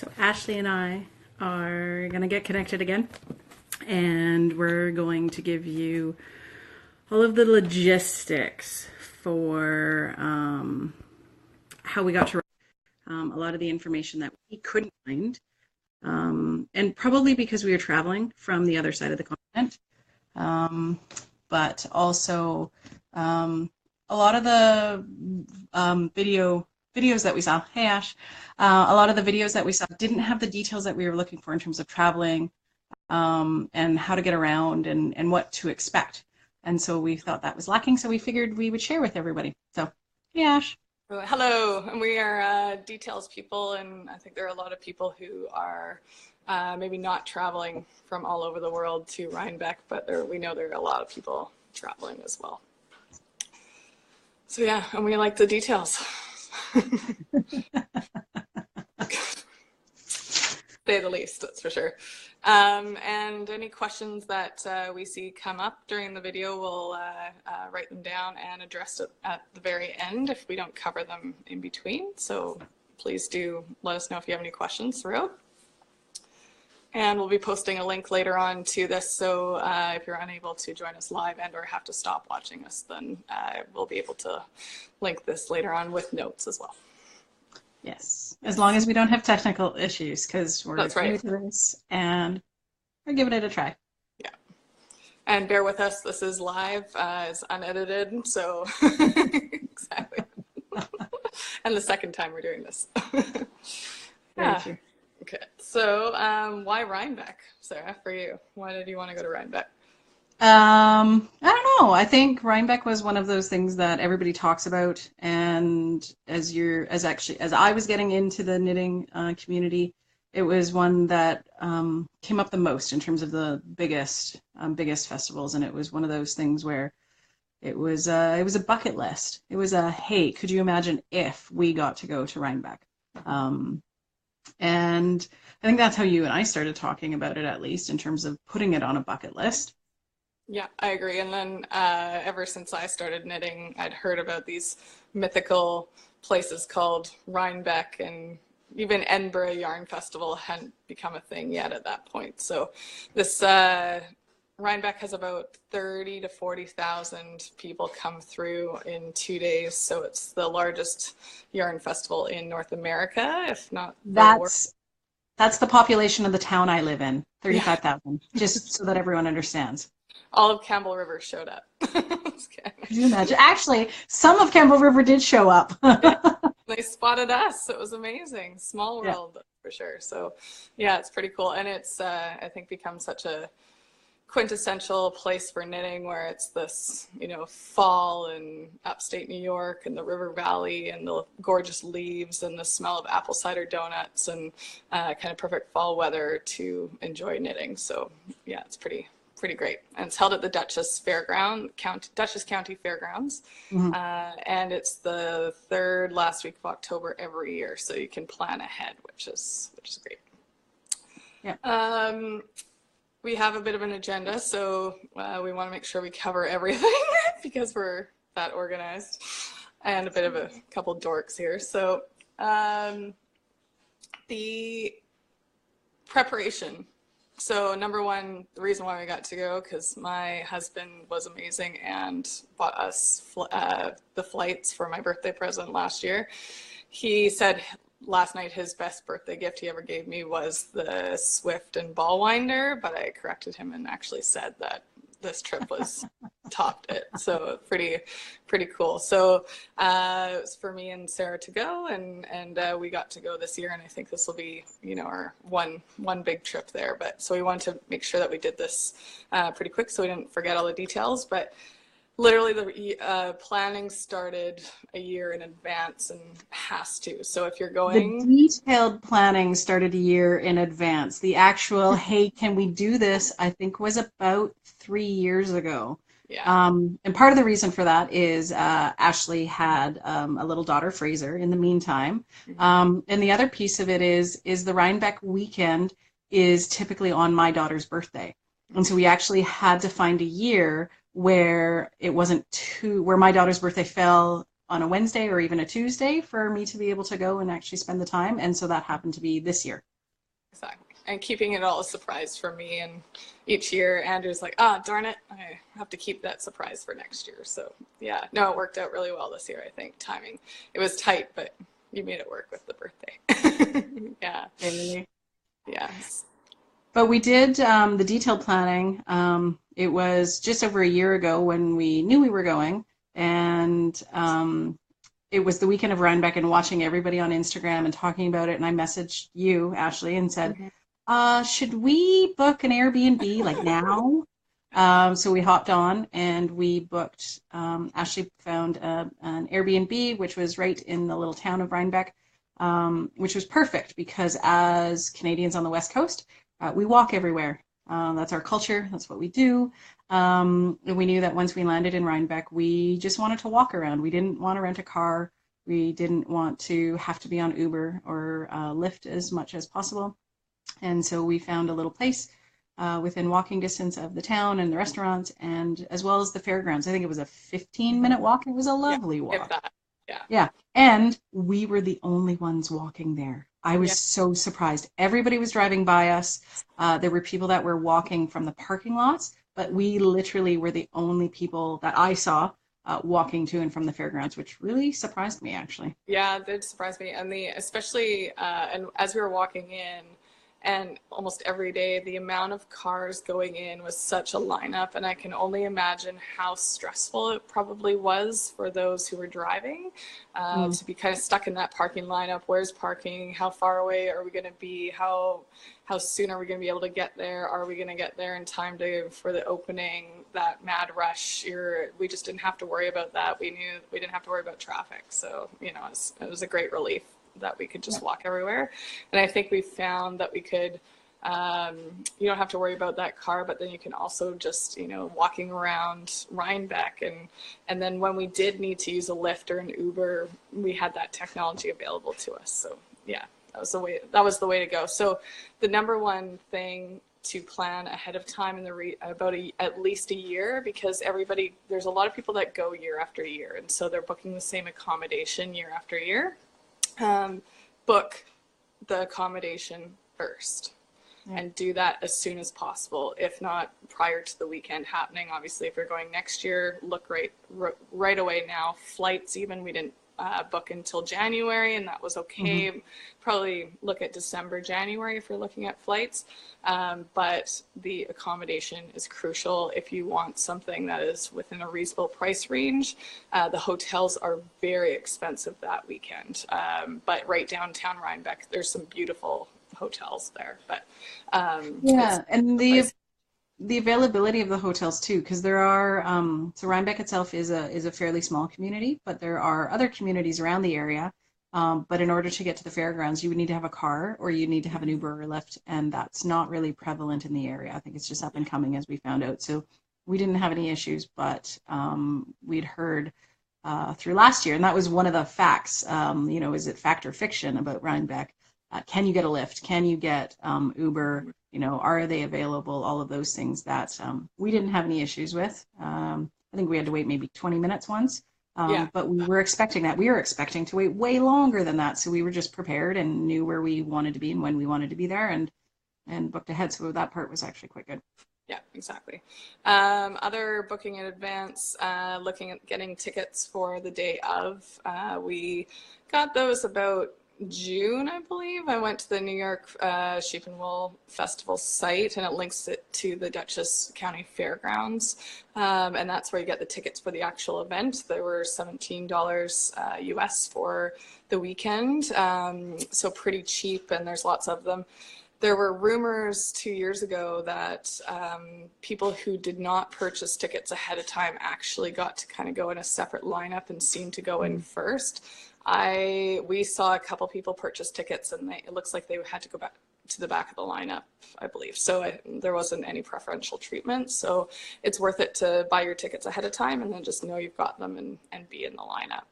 So Ashley and I are going to get connected again, and we're going to give you all of the logistics for how we got to a lot of the information that we couldn't find, and probably because we were traveling from the other side of the continent, but also a lot of the videos that we saw. Hey Ash, a lot of the videos that we saw didn't have the details that we were looking for in terms of traveling, and how to get around and what to expect. And so we thought that was lacking, so we figured we would share with everybody. So, hey Ash. Hello, and we are details people, and I think there are a lot of people who are maybe not traveling from all over the world to Rhinebeck, but we know there are a lot of people traveling as well. So yeah, and we like the details. Say the least, that's for sure. And any questions that we see come up during the video, we'll write them down and address it at the very end if we don't cover them in between. So please do let us know if you have any questions throughout. And we'll be posting a link later on to this, so if you're unable to join us live and or have to stop watching us, then we'll be able to link this later on with notes as well. Yes, as long as we don't have technical issues, because we're new to this and we're giving it a try. Yeah, and bear with us, this is live, it's unedited, so exactly. And the second time we're doing this. Yeah. Okay, so why Rhinebeck, Sarah, for you? Why did you want to go to Rhinebeck? I don't know. I think Rhinebeck was one of those things that everybody talks about, and as I was getting into the knitting community, it was one that came up the most in terms of the biggest festivals, and it was one of those things where it was a bucket list. It was hey, could you imagine if we got to go to Rhinebeck? And I think that's how you and I started talking about it, at least in terms of putting it on a bucket list. Yeah, I agree. And then ever since I started knitting, I'd heard about these mythical places called Rhinebeck, and even Edinburgh Yarn Festival hadn't become a thing yet at that point. So this Rhinebeck has about 30 to 40,000 people come through in 2 days. So it's the largest yarn festival in North America, if not the world. That's the population of the town I live in, 35,000, just so that everyone understands. All of Campbell River showed up. Could you imagine? Actually, some of Campbell River did show up. They spotted us. It was amazing. Small world, for sure. So yeah, it's pretty cool. And it's, I think, become such a quintessential place for knitting, where it's this, fall in upstate New York and the river valley and the gorgeous leaves and the smell of apple cider donuts and kind of perfect fall weather to enjoy knitting. So yeah, it's pretty great. And it's held at the Dutchess County Fairgrounds. Mm-hmm. And it's the third last week of October every year. So you can plan ahead, which is great. Yeah. We have a bit of an agenda, so we want to make sure we cover everything because we're that organized, and a bit of a couple dorks here. So the preparation. So number one, the reason why we got to go, because my husband was amazing and bought us the flights for my birthday present last year. He said last night his best birthday gift he ever gave me was the Swift and ball winder, but I corrected him and actually said that this trip was topped it. So pretty cool. So it was for me and Sarah to go, and we got to go this year, and I think this will be our one big trip there. But so we wanted to make sure that we did this pretty quick so we didn't forget all the details. But literally the planning started a year in advance, and has to. So if you're going... The detailed planning started a year in advance. The actual, hey, can we do this, I think was about 3 years ago. Yeah. And part of the reason for that is Ashley had a little daughter, Fraser, in the meantime. Mm-hmm. And the other piece of it is the Rhinebeck weekend is typically on my daughter's birthday. And so we actually had to find a year where it wasn't where my daughter's birthday fell on a Wednesday or even a Tuesday for me to be able to go and actually spend the time. And so that happened to be this year. Exactly. And keeping it all a surprise for me. And each year, Andrew's like, ah, oh, darn it, I have to keep that surprise for next year. So, yeah, no, it worked out really well this year, I think. Timing. It was tight, but you made it work with the birthday. Yeah. Really. Yes. But we did the detailed planning. It was just over a year ago when we knew we were going, and it was the weekend of Rhinebeck and watching everybody on Instagram and talking about it. And I messaged you, Ashley, and said, Mm-hmm. should we book an Airbnb like now? So we hopped on and we booked. Ashley found an Airbnb, which was right in the little town of Rhinebeck, which was perfect because as Canadians on the West Coast, we walk everywhere. That's our culture. That's what we do. And we knew that once we landed in Rhinebeck, we just wanted to walk around. We didn't want to rent a car. We didn't want to have to be on Uber or Lyft as much as possible. And so we found a little place within walking distance of the town and the restaurants, and as well as the fairgrounds. I think it was a 15-minute walk. It was a Yeah. lovely If walk. that. Yeah. Yeah. And we were the only ones walking there. I was Yeah. so surprised. Everybody was driving by us. There were people that were walking from the parking lots, but we literally were the only people that I saw walking to and from the fairgrounds, which really surprised me, actually. Yeah, it did surprise me. And especially, and as we were walking in, and almost every day, the amount of cars going in was such a lineup. And I can only imagine how stressful it probably was for those who were driving Mm. to be kind of stuck in that parking lineup. Where's parking? How far away are we going to be? How soon are we going to be able to get there? Are we going to get there in time for the opening? That mad rush. We just didn't have to worry about that. We knew we didn't have to worry about traffic. So, it was a great relief that we could just walk everywhere. And I think we found that we could, you don't have to worry about that car, but then you can also just, walking around Rhinebeck. And then when we did need to use a Lyft or an Uber, we had that technology available to us. So yeah, that was the way to go. So the number one thing to plan ahead of time in at least a year, because there's a lot of people that go year after year. And so they're booking the same accommodation year after year. Book the accommodation first and do that as soon as possible, if not prior to the weekend happening. Obviously, if you're going next year, look right away now. Flights, even, we didn't book until January, and that was okay. Mm-hmm. Probably look at December, January if you're looking at flights. But the accommodation is crucial if you want something that is within a reasonable price range. The hotels are very expensive that weekend, but right downtown Rhinebeck, there's some beautiful hotels there. But it's Yeah, and the price. the availability of the hotels too, because there are so Rhinebeck itself is a fairly small community, but there are other communities around the area. But in order to get to the fairgrounds, you would need to have a car or you need to have an Uber or Lyft, and that's not really prevalent in the area. I think it's just up and coming, as we found out. So we didn't have any issues, but we'd heard through last year, and that was one of the facts. Is it fact or fiction about Rhinebeck? Can you get a Lyft? Can you get Uber? Are they available? All of those things that we didn't have any issues with. I think we had to wait maybe 20 minutes once, Yeah. but we were expecting that. We were expecting to wait way longer than that. So we were just prepared and knew where we wanted to be and when we wanted to be there and booked ahead. So that part was actually quite good. Yeah, exactly. Other booking in advance, looking at getting tickets for the day of. We got those about June, I believe. I went to the New York Sheep and Wool Festival site, and it links it to the Dutchess County Fairgrounds. And that's where you get the tickets for the actual event. There were $17 US for the weekend, so pretty cheap, and there's lots of them. There were rumors 2 years ago that people who did not purchase tickets ahead of time actually got to kind of go in a separate lineup and seemed to go in first. We saw a couple people purchase tickets, and it looks like they had to go back to the back of the lineup, I believe. So there wasn't any preferential treatment. So it's worth it to buy your tickets ahead of time and then just know you've got them and be in the lineup.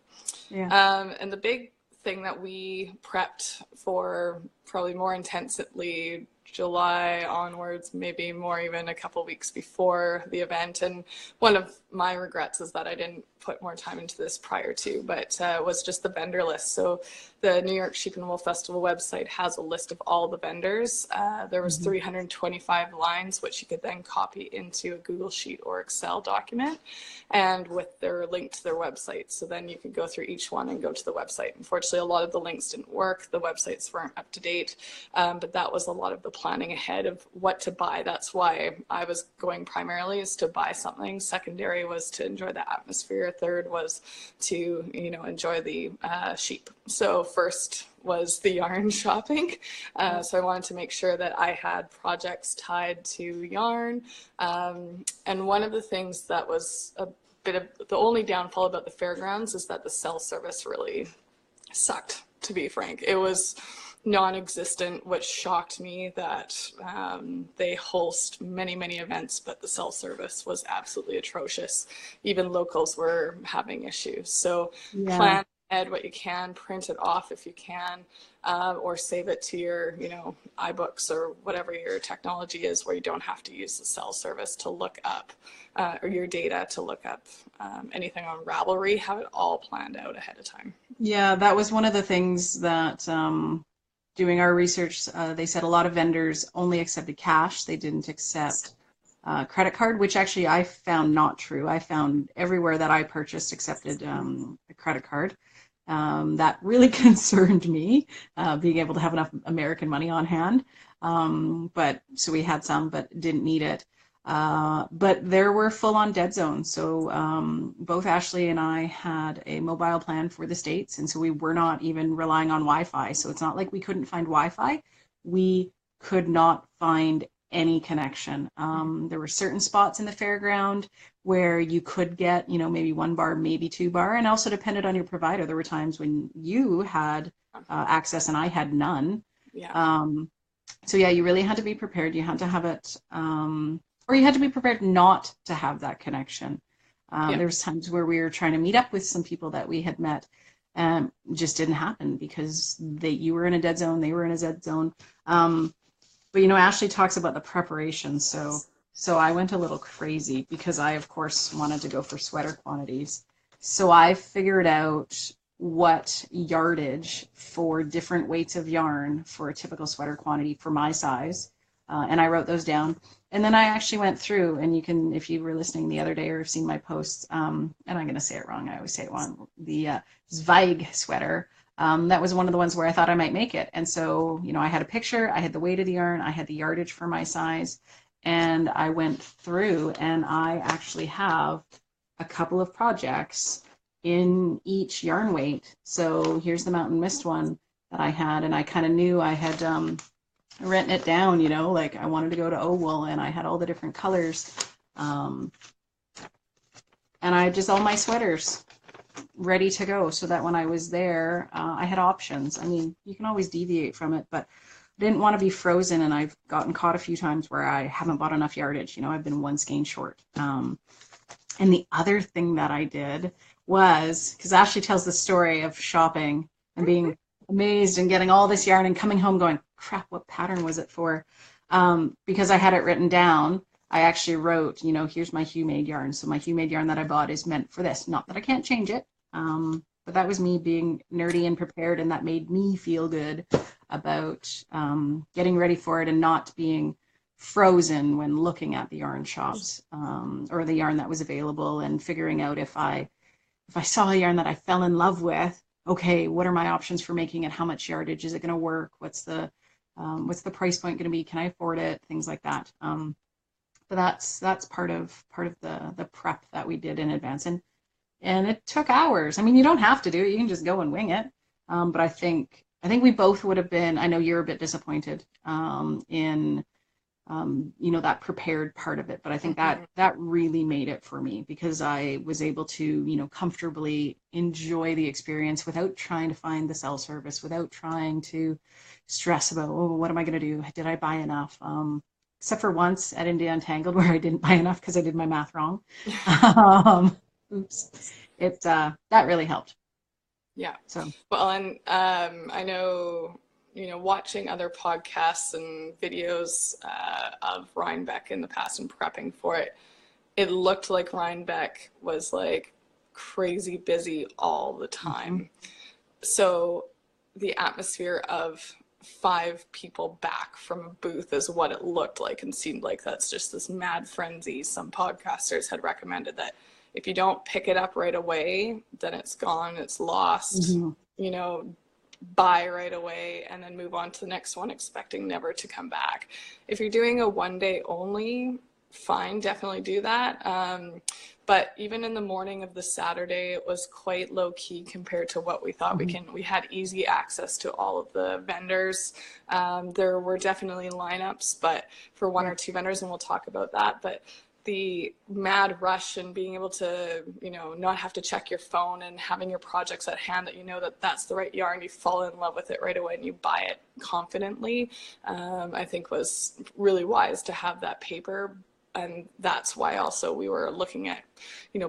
Yeah. And the big thing that we prepped for probably more intensively July onwards, maybe more even a couple weeks before the event. And one of my regrets is that I didn't put more time into this prior to, but was just the vendor list. So the New York Sheep and Wool Festival website has a list of all the vendors. There was 325 lines, which you could then copy into a Google Sheet or Excel document, and with their link to their website. So then you could go through each one and go to the website. Unfortunately, a lot of the links didn't work. The websites weren't up to date, but that was a lot of the planning ahead of what to buy. That's why I was going primarily is to buy something. Secondary was to enjoy the atmosphere. Third was to, enjoy the sheep. So first was the yarn shopping. So I wanted to make sure that I had projects tied to yarn. And one of the things that was a bit of the only downfall about the fairgrounds is that the cell service really sucked, to be frank. It was non-existent, which shocked me that they host many, many events, but the cell service was absolutely atrocious. Even locals were having issues. So Yeah. plan ahead what you can, print it off if you can, or save it to your, iBooks or whatever your technology is where you don't have to use the cell service to look up, or your data to look up anything on Ravelry. Have it all planned out ahead of time. Yeah, that was one of the things that doing our research, they said a lot of vendors only accepted cash. They didn't accept credit card, which actually I found not true. I found everywhere that I purchased accepted a credit card. That really concerned me, being able to have enough American money on hand. But so we had some, but didn't need it. But there were full-on dead zones. So both Ashley and I had a mobile plan for the States, and so we were not even relying on Wi-Fi. So it's not like we couldn't find Wi-Fi. We could not find any connection. There were certain spots in the fairground where you could get, maybe 1 bar, maybe 2 bar, and also depended on your provider. There were times when you had access and I had none. Yeah. So yeah, you really had to be prepared. You had to have it, or you had to be prepared not to have that connection. Yeah. There was times where we were trying to meet up with some people that we had met, and just didn't happen because you were in a dead zone, they were in a dead zone. But Ashley talks about the preparation, so I went a little crazy because I, of course, wanted to go for sweater quantities. So I figured out what yardage for different weights of yarn for a typical sweater quantity for my size, and I wrote those down. And then I actually went through, and you can, if you were listening the other day or have seen my posts, and I'm going to say it wrong, I always say it wrong, the Zweig sweater. That was one of the ones where I thought I might make it. And so, I had a picture, I had the weight of the yarn, I had the yardage for my size, and I went through and I actually have a couple of projects in each yarn weight. So here's the Mountain Mist one that I had, and I kind of knew I had written it down, like I wanted to go to wool, and I had all the different colors. And I had just all my sweaters ready to go so that when I was there, I had options. I mean, you can always deviate from it, but I didn't want to be frozen, and I've gotten caught a few times where I haven't bought enough yardage. I've been one skein short. And the other thing that I did was, because Ashley tells the story of shopping and being amazed and getting all this yarn and coming home going, crap, what pattern was it for? Because I had it written down, I actually wrote, here's my Hue Made yarn. So my Hue Made yarn that I bought is meant for this. Not that I can't change it, but that was me being nerdy and prepared, and that made me feel good about getting ready for it and not being frozen when looking at the yarn shops, or the yarn that was available, and figuring out if I saw a yarn that I fell in love with, okay, what are my options for making it? How much yardage is it going to work? What's the price point going to be? Can I afford it? Things like that. But that's part of the prep that we did in advance, and it took hours. I mean, you don't have to do it; you can just go and wing it. But I think we both would have been. I know you're a bit disappointed in that prepared part of it, but I think that really made it for me, because I was able to comfortably enjoy the experience without trying to find the cell service, without trying to stress about, oh, what am I going to do? Did I buy enough? Except for once at India Untangled where I didn't buy enough because I did my math wrong. Oops. That really helped. Yeah. So Well, and I know watching other podcasts and videos of Rhinebeck in the past and prepping for it, it looked like Rhinebeck was like crazy busy all the time. So the atmosphere of 5 people back from a booth is what it looked like and seemed like. That's just this mad frenzy. Some podcasters had recommended that if you don't pick it up right away, then it's gone, it's lost, buy right away and then move on to the next one, expecting never to come back. If you're doing a 1 day only, fine, definitely do that. But even in the morning of the Saturday, it was quite low key compared to what we thought. We had easy access to all of the vendors. There were definitely lineups, but for one or two vendors, and we'll talk about that. But the mad rush and being able to, not have to check your phone and having your projects at hand, that that's the right yarn, you fall in love with it right away and you buy it confidently, I think was really wise to have that paper. And that's why also we were looking at,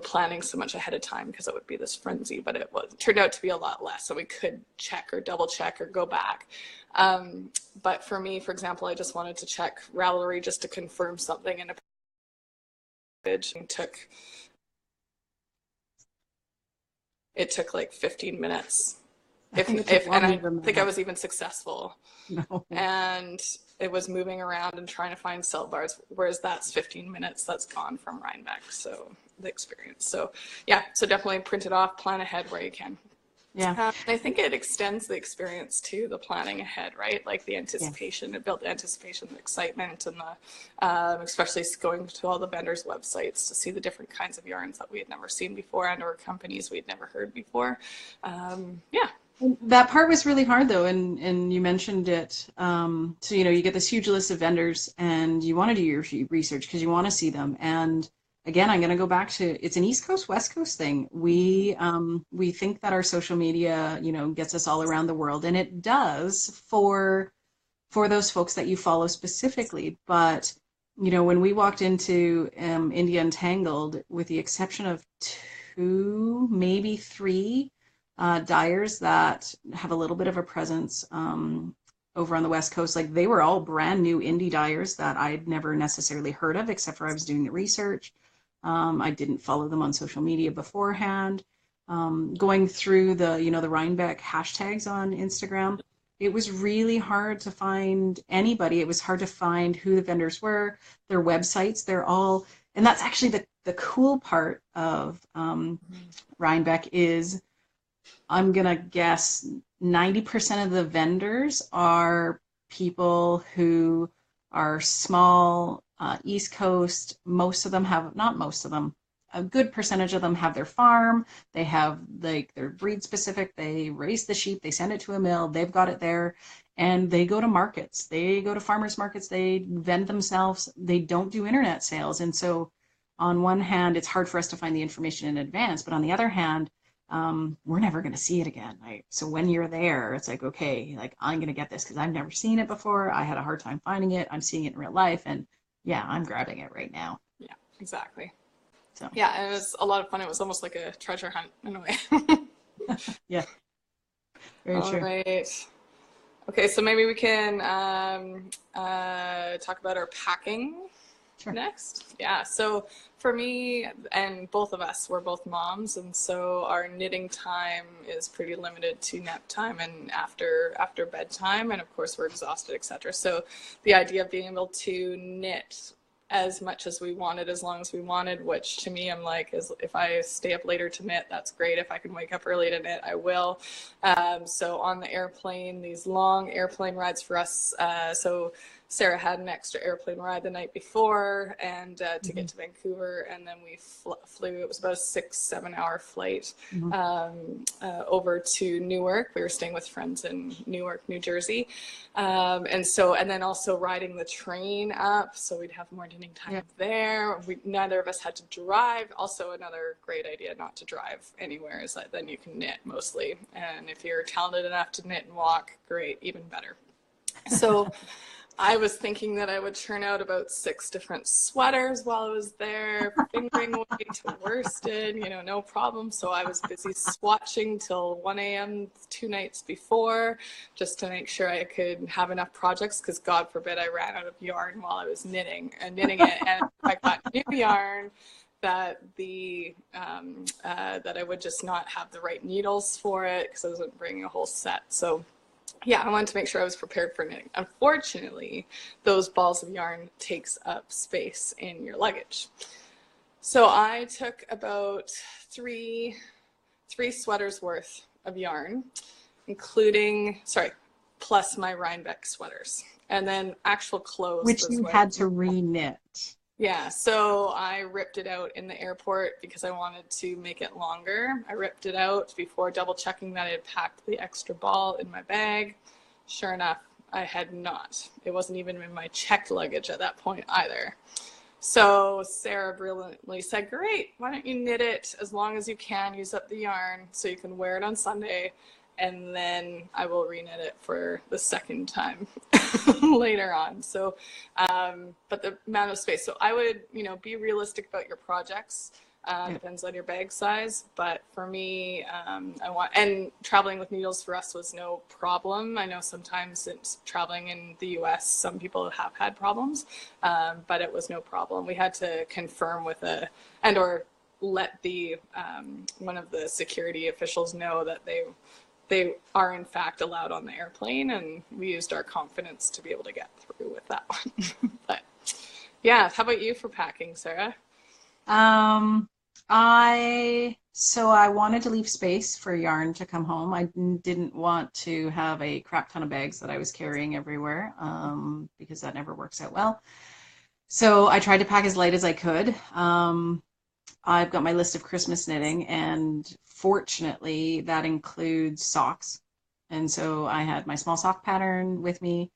planning so much ahead of time, because it would be this frenzy, but it turned out to be a lot less. So we could check or double check or go back. But for me, for example, I just wanted to check Ravelry just to confirm something in a page, and it took like 15 minutes. I think I was even successful. No. And it was moving around and trying to find cell bars, whereas that's 15 minutes that's gone from Rhinebeck. So the experience. So yeah, so definitely print it off, plan ahead where you can. Yeah. I think it extends the experience to the planning ahead, right? Like the anticipation, it built anticipation, the excitement, and the especially going to all the vendors' websites to see the different kinds of yarns that we had never seen before and or companies we had never heard before. Yeah. That part was really hard though, and you mentioned it. So you get this huge list of vendors, and you want to do your research because you want to see them. And again, I'm going to go back to, it's an East Coast, West Coast thing. We think that our social media, gets us all around the world, and it does for those folks that you follow specifically. But when we walked into India Untangled, with the exception of 2, maybe 3 dyers that have a little bit of a presence over on the West Coast, like they were all brand new indie dyers that I'd never necessarily heard of, except for I was doing the research. I didn't follow them on social media beforehand. Going through the Rhinebeck hashtags on Instagram, it was really hard to find anybody. It was hard to find who the vendors were, their websites. They're all, and that's actually the cool part of Rhinebeck is, I'm going to guess 90% of the vendors are people who are small, East Coast. Most of them have, not most of them, a good percentage of them have their farm. They have they're breed specific. They raise the sheep. They send it to a mill. They've got it there. And they go to markets. They go to farmers markets. They vend themselves. They don't do internet sales. And so on one hand, it's hard for us to find the information in advance. But on the other hand, we're never going to see it again. Right? So when you're there, it's like, okay, like I'm going to get this because I've never seen it before. I had a hard time finding it. I'm seeing it in real life. And yeah, I'm grabbing it right now. Yeah, exactly. So yeah, and it was a lot of fun. It was almost like a treasure hunt in a way. Yeah, very true. All right. Okay, so maybe we can talk about our packing. Sure. Next. Yeah, so for me and both of us, we're both moms, and so our knitting time is pretty limited to nap time and after bedtime, and of course we're exhausted, etc. So the idea of being able to knit as much as we wanted, as long as we wanted, which to me, I'm like, is if I stay up later to knit, that's great. If I can wake up early to knit, I will. So on the airplane, these long airplane rides for us, so Sarah had an extra airplane ride the night before and to get to Vancouver, and then we flew. It was about a 6-7 hour flight over to Newark. We were staying with friends in Newark, New Jersey, and then also riding the train up, so we'd have more knitting time there. Neither of us had to drive. Also, another great idea not to drive anywhere is that then you can knit mostly, and if you're talented enough to knit and walk, great, even better. So. I was thinking that I would churn out about 6 different sweaters while I was there, fingering away to worsted, no problem. So I was busy swatching till 1 a.m. 2 nights before, just to make sure I could have enough projects, because God forbid I ran out of yarn while I was knitting it. And I got new yarn that that I would just not have the right needles for it, because I wasn't bringing a whole set. So yeah, I wanted to make sure I was prepared for knitting. Unfortunately, those balls of yarn takes up space in your luggage. So I took about three sweaters worth of yarn, plus my Rhinebeck sweaters. And then actual clothes Which was you what. had to re-knit. Yeah, so I ripped it out in the airport because I wanted to make it longer. I ripped it out before double checking that I had packed the extra ball in my bag. Sure enough, I had not. It wasn't even in my checked luggage at that point either. So Sarah brilliantly said, great, why don't you knit it as long as you can, use up the yarn so you can wear it on Sunday, and then I will reknit it for the second time later on. So, but the amount of space. So I would, be realistic about your projects. Depends on your bag size, but for me, and traveling with needles for us was no problem. I know sometimes since traveling in the US, some people have had problems, but it was no problem. We had to confirm with or let the one of the security officials know that they are in fact allowed on the airplane, and we used our confidence to be able to get through with that one. But yeah, how about you for packing, Sarah? Um, I wanted to leave space for yarn to come home. I didn't want to have a crap ton of bags that I was carrying everywhere, because that never works out well. So I tried to pack as light as I could. I've got my list of Christmas knitting, and fortunately that includes socks. And so I had my small sock pattern with me.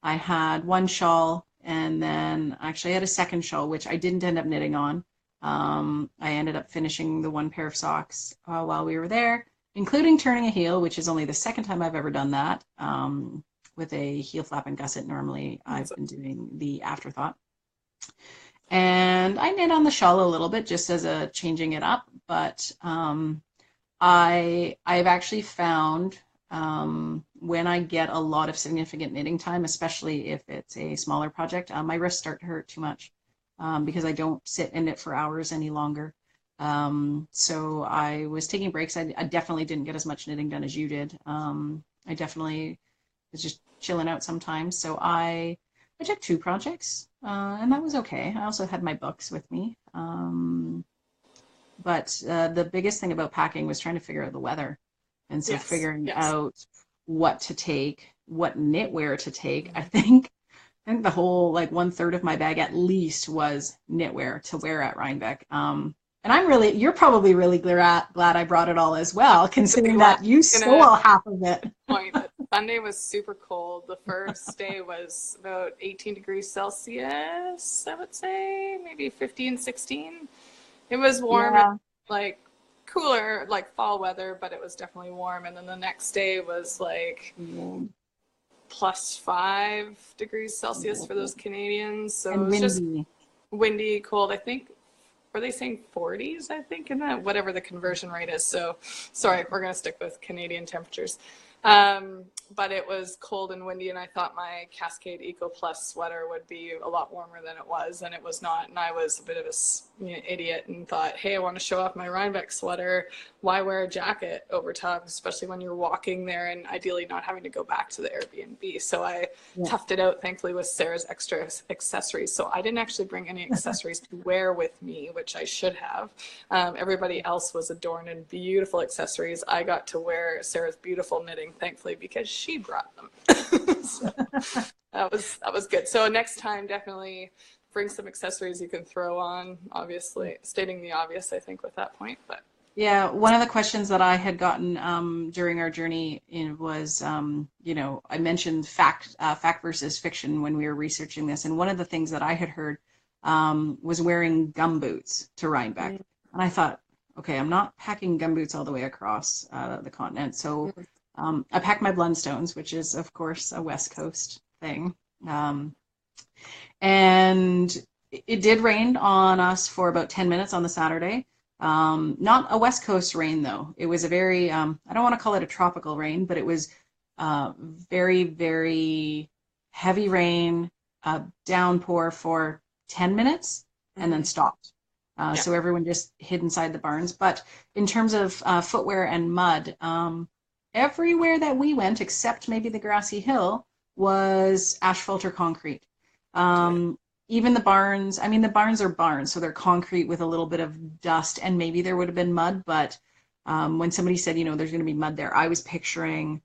I had one shawl, and then actually I had a second shawl, which I didn't end up knitting on. I ended up finishing the one pair of socks while we were there, including turning a heel, which is only the second time I've ever done that, with a heel flap and gusset. Normally I've been doing the afterthought. And I knit on the shawl a little bit just as a changing it up, but I've actually found when I get a lot of significant knitting time, especially if it's a smaller project, my wrists start to hurt too much, because I don't sit and knit for hours any longer. So I was taking breaks. I definitely didn't get as much knitting done as you did. I definitely was just chilling out sometimes. So I took 2 projects, and that was okay. I also had my books with me. But the biggest thing about packing was trying to figure out the weather. And so figuring out what to take, what knitwear to take. I think the whole, like, 1/3 of my bag at least was knitwear to wear at Rhinebeck. And you're probably really glad I brought it all as well, considering that you stole half of it. Sunday was super cold. The first day was about 18 degrees Celsius, I would say, maybe 15, 16. It was warm, Yeah. like cooler, like fall weather, but it was definitely warm. And then the next day was like +5 degrees Celsius for those Canadians. So And it was just windy. windy, cold. I think, were they saying 40s, I think, in that, whatever the conversion rate is. So sorry, we're going to stick with Canadian temperatures. But it was cold and windy, and I thought my Cascade Eco Plus sweater would be a lot warmer than it was, and it was not. And I was a bit of a idiot and thought, hey, I want to show off my Rhinebeck sweater. Why wear a jacket over top, especially when you're walking there and ideally not having to go back to the Airbnb? So I toughed it out, thankfully, with Sarah's extra accessories. So I didn't actually bring any accessories to wear with me, which I should have. Everybody else was adorned in beautiful accessories. I got to wear Sarah's beautiful knitting, thankfully, because she brought them. So that was good. So next time, definitely bring some accessories you can throw on. Obviously, stating the obvious, I think, with that point. But yeah, one of the questions that I had gotten during our journey was, I mentioned fact versus fiction when we were researching this, and one of the things that I had heard was wearing gum boots to Rhinebeck, and I thought, okay, I'm not packing gum boots all the way across the continent, so I packed my Blundstones, which is, of course, a West Coast thing. Um, and it did rain on us for about 10 minutes on the Saturday. Not a West Coast rain, though. It was a very, I don't want to call it a tropical rain, but it was very, very heavy rain, downpour for 10 minutes and then Hmm. stopped. Yeah. So everyone just hid inside the barns. But in terms of footwear and mud, everywhere that we went, except maybe the grassy hill, was asphalt or concrete. Good. Um, Even the barns, I mean, the barns are barns, so they're concrete with a little bit of dust, and maybe there would have been mud, but when somebody said, there's going to be mud there, I was picturing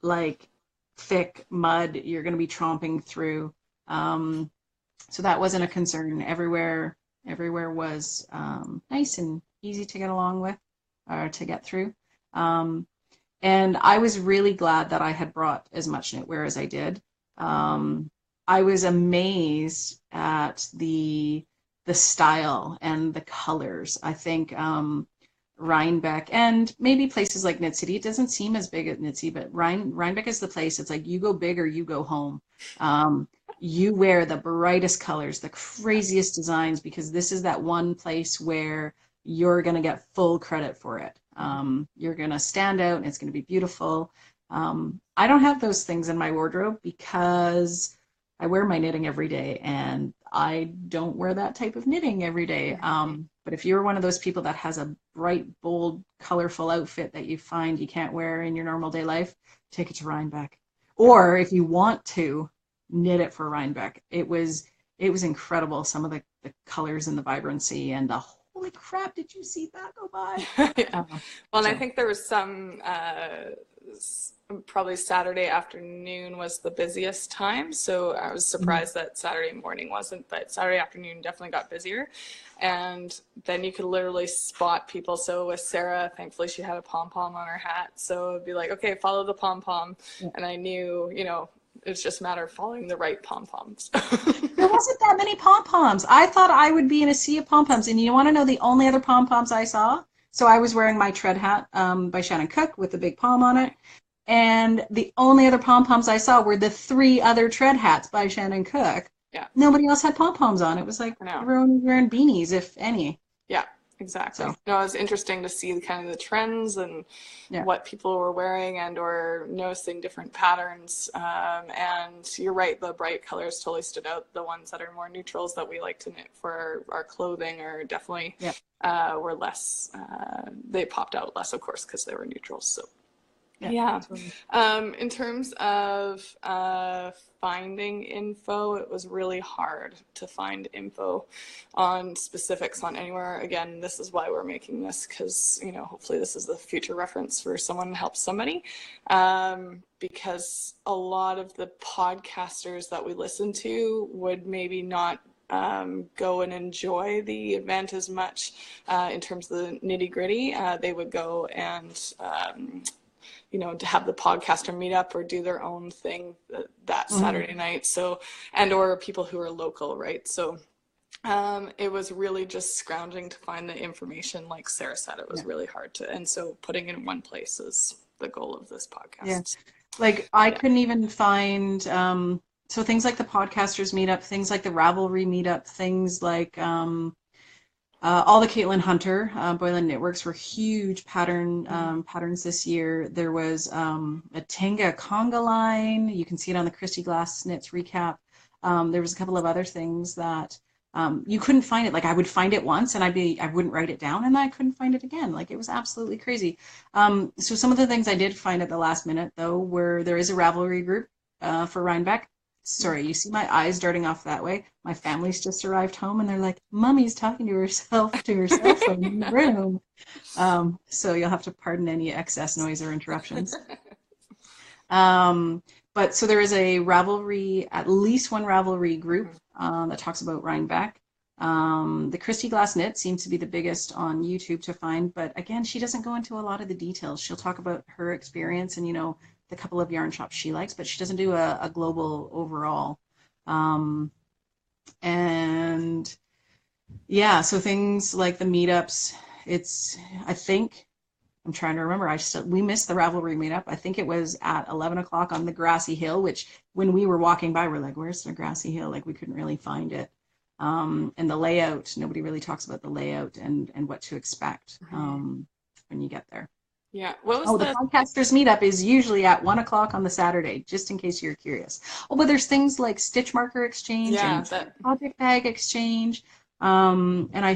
like thick mud you're going to be tromping through. Um, so that wasn't a concern. Everywhere was nice and easy to get along with or to get through. Um, and I was really glad that I had brought as much knitwear as I did. Um, I was amazed at the style and the colors. I think Rhinebeck and maybe places like Knit City. It doesn't seem as big at Knit City, but Rhinebeck is the place. It's like you go big or you go home. Um, you wear the brightest colors, the craziest designs, because this is that one place where you're going to get full credit for it. You're going to stand out and it's going to be beautiful. I don't have those things in my wardrobe because I wear my knitting every day and I don't wear that type of knitting every day. But if you're one of those people that has a bright, bold, colorful outfit that you find you can't wear in your normal day life, take it to Rhinebeck. Or if you want to, knit it for Rhinebeck. It was incredible. Some of the colors and the vibrancy and the holy crap, did you see that go by? Yeah. Uh, Well, and I so think there was some probably Saturday afternoon was the busiest time. So I was mhm. surprised that Saturday morning wasn't, but Saturday afternoon definitely got busier. And then you could literally spot people. So with Sarah, thankfully she had a pom pom on her hat. So it'd be like, okay, follow the pom pom. Yeah. And I knew, it's just a matter of following the right pom poms. There wasn't that many pom poms. I thought I would be in a sea of pom poms, and you want to know the only other pom poms I saw? So I was wearing my tread hat by Shannon Cook with the big palm on it, and the only other pom poms I saw were the three other tread hats by Shannon Cook. Yeah, Nobody else had pom poms on. It was like I know. everyone was wearing beanies, if any. Yeah, exactly. So No, it was interesting to see kind of the trends and yeah, what people were wearing and or noticing different patterns. And you're right, the bright colors totally stood out. The ones that are more neutrals that we like to knit for our clothing are definitely yeah, were less. They popped out less, of course, because they were neutrals. So yeah, yeah. totally. In terms of finding info, it was really hard to find info on specifics on anywhere. Again, this is why we're making this because, hopefully this is the future reference for someone to help somebody. Because a lot of the podcasters that we listen to would maybe not go and enjoy the event as much in terms of the nitty gritty. They would go and to have the podcaster meet up or do their own thing that Hmm. Saturday night. So, and or people who are local, right? So it was really just scrounging to find the information. Like Sarah said, it was Yeah, really hard to, and so putting it in one place is the goal of this yeah. podcast. Like I Yeah. couldn't even find so things like the podcasters meetup, things like the Ravelry meetup, things like all the Caitlin Hunter, Boylan Knitworks were huge Mm-hmm. patterns this year. There was a Tenga conga line. You can see it on the Christy Glass Knits recap. There was a couple of other things that you couldn't find it. Like I would find it once and I wouldn't write it down and I couldn't find it again. Like it was absolutely crazy. So some of the things I did find at the last minute though were there is a Ravelry group for Rhinebeck. Sorry, you see my eyes darting off that way. My family's just arrived home and they're like, Mummy's talking to her cell phone in the room. So you'll have to pardon any excess noise or interruptions. Um, but so there is a Ravelry, at least one Ravelry group that talks about Rhinebeck. The Christy Glass Knit seems to be the biggest on YouTube to find, but again, she doesn't go into a lot of the details. She'll talk about her experience and, the couple of yarn shops she likes, but she doesn't do a global overall. Um, and yeah, so things like the meetups, it's, I think, I'm trying to remember. We missed the Ravelry meetup. I think it was at 11 o'clock on the grassy hill, which when we were walking by, we're like, where's the grassy hill? Like we couldn't really find it. And the layout, nobody really talks about the layout and what to expect Right. when you get there. Yeah. What was Oh, the the, podcasters meetup is usually at 1 o'clock on the Saturday, just in case you're curious. Oh, but there's things like stitch marker exchange yeah, and that, project bag exchange. And I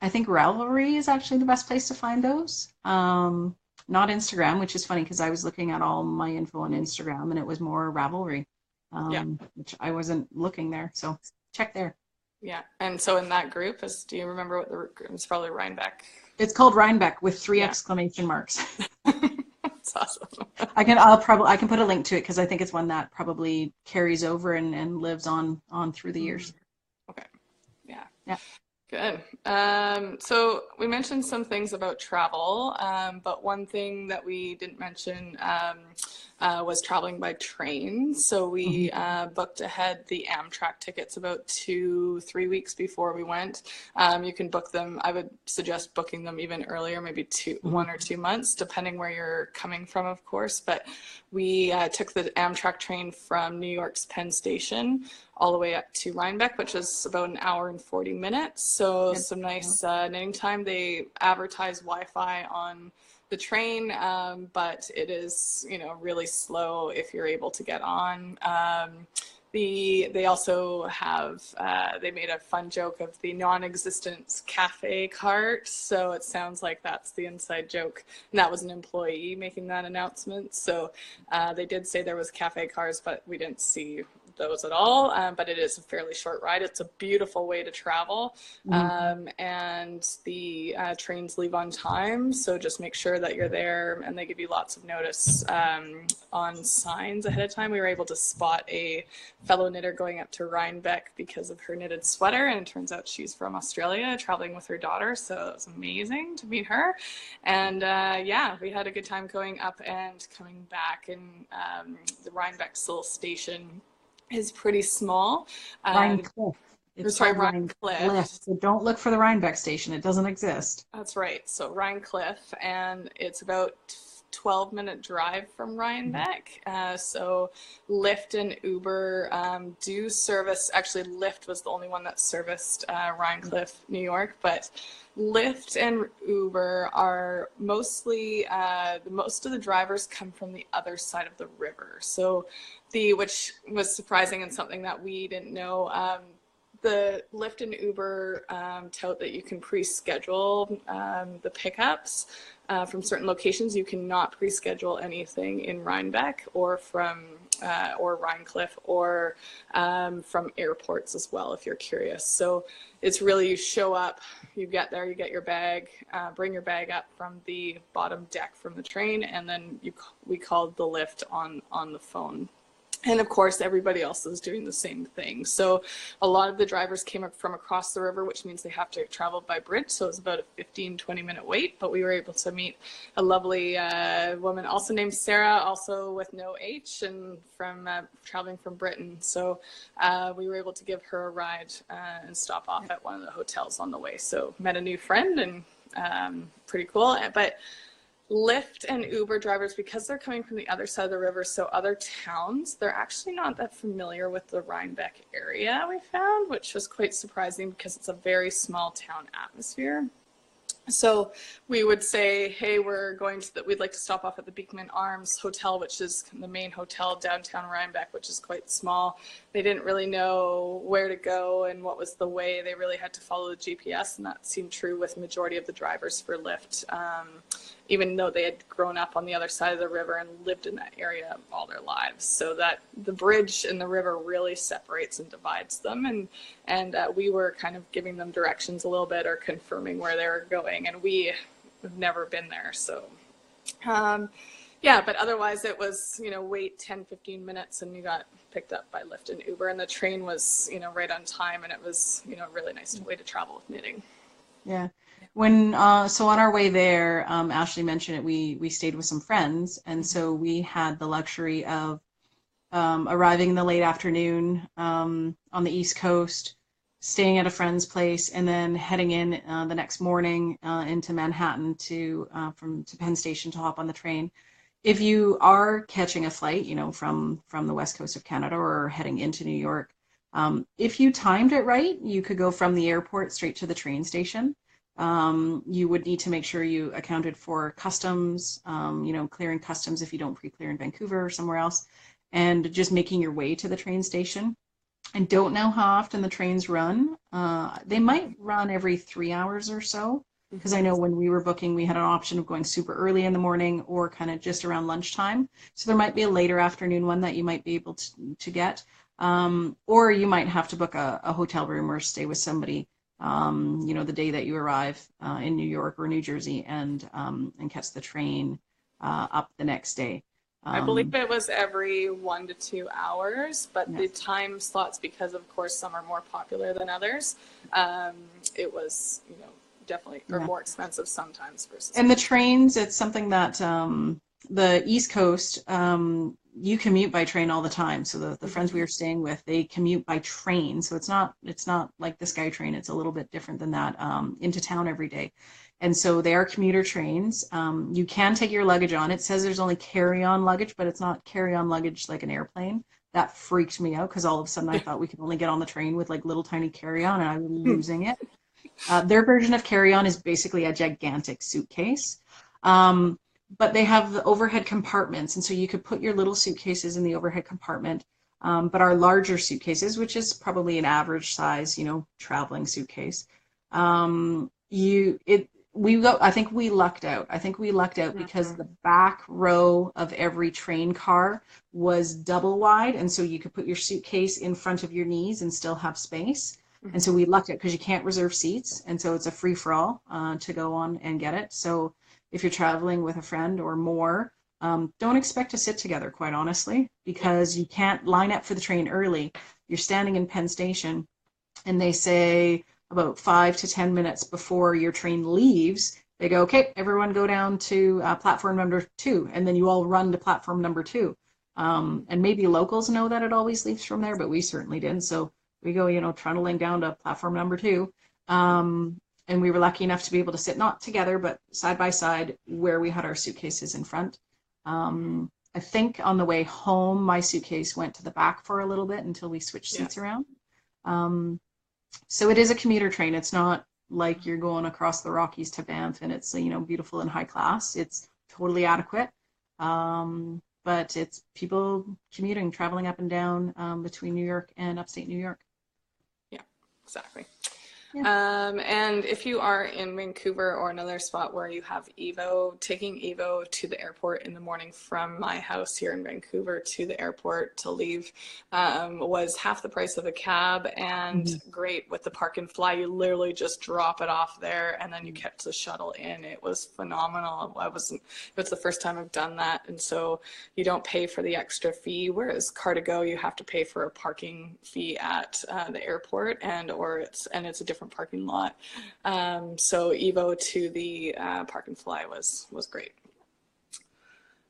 think Ravelry is actually the best place to find those. Not Instagram, which is funny because I was looking at all my info on Instagram and it was more Ravelry, yeah, which I wasn't looking there. So check there. yeah. And so in that group, do you remember what it was probably Rhinebeck. It's called Rhinebeck with three Yeah. exclamation marks. That's awesome. I can put a link to it because I think it's one that probably carries over and lives on through the years. Okay. Yeah. Yeah. Good. So we mentioned some things about travel, but one thing that we didn't mention was traveling by train. So we Mm-hmm. booked ahead the Amtrak tickets about 3 weeks before we went. You can book them. I would suggest booking them even earlier, maybe Mm-hmm. 1 or 2 months, depending where you're coming from, of course. But we took the Amtrak train from New York's Penn Station all the way up to Rhinebeck, which is about an hour and 40 minutes. So Yep. some nice knitting time. They advertise Wi-Fi on the train, but it is, really slow if you're able to get on. They also have they made a fun joke of the non-existent cafe cart, so it sounds like that's the inside joke, and that was an employee making that announcement. So they did say there was cafe cars, but we didn't see those at all. But it is a fairly short ride. It's a beautiful way to travel, Mm-hmm. and the trains leave on time, so just make sure that you're there, and they give you lots of notice on signs ahead of time. We were able to spot a fellow knitter going up to Rhinebeck because of her knitted sweater, and it turns out she's from Australia, traveling with her daughter, so it was amazing to meet her. And yeah, we had a good time going up and coming back. And the Rhinebeck Sill station is pretty small. Rhine Cliff. It's Sorry, called Rhine Rhine Cliff. Cliff. So don't look for the Rhinebeck station. It doesn't exist. That's right. So Rhine Cliff, and it's about 12-minute drive from Rhinebeck. So Lyft and Uber do service. Actually, Lyft was the only one that serviced Rhine Cliff, New York, but Lyft and Uber are mostly most of the drivers come from the other side of the river. So which was surprising and something that we didn't know. The Lyft and Uber tout that you can pre-schedule the pickups from certain locations. You cannot pre-schedule anything in Rhinebeck or or Rhinecliff or from airports as well, if you're curious. So it's really, you show up, you get there, you get your bag, bring your bag up from the bottom deck from the train, and then we called the Lyft on the phone. And of course, everybody else is doing the same thing. So a lot of the drivers came up from across the river, which means they have to travel by bridge. So it's about a 15-20 minute wait. But we were able to meet a lovely woman also named Sarah, also with no H, and from traveling from Britain. So we were able to give her a ride and stop off at one of the hotels on the way. So met a new friend, and pretty cool. But Lyft and Uber drivers, because they're coming from the other side of the river, so other towns, they're actually not that familiar with the Rhinebeck area, we found, which was quite surprising because it's a very small town atmosphere. So we would say, hey, we'd like to stop off at the Beekman Arms Hotel, which is the main hotel downtown Rhinebeck, which is quite small. They didn't really know where to go and what was the way. They really had to follow the GPS, and that seemed true with the majority of the drivers for Lyft, even though they had grown up on the other side of the river and lived in that area all their lives. So that the bridge and the river really separates and divides them. And we were kind of giving them directions a little bit or confirming where they were going. And we have never been there. So, yeah, but otherwise it was, wait 10, 15 minutes and you got picked up by Lyft and Uber. And the train was, right on time. And it was, a really nice way to travel with knitting. Yeah. So on our way there, Ashley mentioned it, we stayed with some friends, and so we had the luxury of arriving in the late afternoon on the East Coast, staying at a friend's place, and then heading in the next morning into Manhattan to Penn Station to hop on the train. If you are catching a flight, from the west coast of Canada or heading into New York, if you timed it right, you could go from the airport straight to the train station. You would need to make sure you accounted for customs, clearing customs if you don't pre-clear in Vancouver or somewhere else, and just making your way to the train station. I don't know how often the trains run. They might run every 3 hours or so, because I know when we were booking, we had an option of going super early in the morning or kind of just around lunchtime. So there might be a later afternoon one that you might be able to get. Or you might have to book a hotel room or stay with somebody, the day that you arrive in New York or New Jersey, and catch the train up the next day. I believe it was every 1 to 2 hours, but the Yes. time slots, because of course some are more popular than others, it was, definitely, or Yeah. more expensive sometimes versus. And the trains, it's something that the East Coast, you commute by train all the time. So the friends we were staying with, they commute by train. So it's not like the SkyTrain. It's a little bit different than that, into town every day. And so they are commuter trains. You can take your luggage on. It says there's only carry-on luggage, but it's not carry-on luggage like an airplane. That freaked me out because all of a sudden I thought we could only get on the train with like little tiny carry-on, and I was losing it. Their version of carry-on is basically a gigantic suitcase. Um, but they have the overhead compartments, and so you could put your little suitcases in the overhead compartment. But our larger suitcases, which is probably an average size, traveling suitcase, you it we go. I think we lucked out. I think we lucked out because the back row of every train car was double wide, and so you could put your suitcase in front of your knees and still have space. And so we lucked it because you can't reserve seats, and so it's a free for all to go on and get it. So if you're traveling with a friend or more, don't expect to sit together, quite honestly, because you can't line up for the train early. You're standing in Penn Station, and they say about 5 to 10 minutes before your train leaves, they go, "Okay, everyone go down to platform number 2," and then you all run to platform number 2. And maybe locals know that it always leaves from there, but we certainly didn't. So we go, trundling down to platform number 2. And we were lucky enough to be able to sit not together, but side by side where we had our suitcases in front. I think on the way home, my suitcase went to the back for a little bit until we switched seats around. Um, so it is a commuter train. It's not like you're going across the Rockies to Banff and it's, beautiful and high class. It's totally adequate. But it's people commuting, traveling up and down between New York and upstate New York. Yeah, exactly. Yeah. And if you are in Vancouver or another spot where you have Evo, taking Evo to the airport in the morning from my house here in Vancouver to the airport to leave was half the price of a cab, and great with the park and fly. You literally just drop it off there and then you catch the shuttle in. It was phenomenal. It's the first time I've done that, and so you don't pay for the extra fee, whereas Car2Go you have to pay for a parking fee at the airport, and it's a different parking lot. So Evo to the park and fly was great.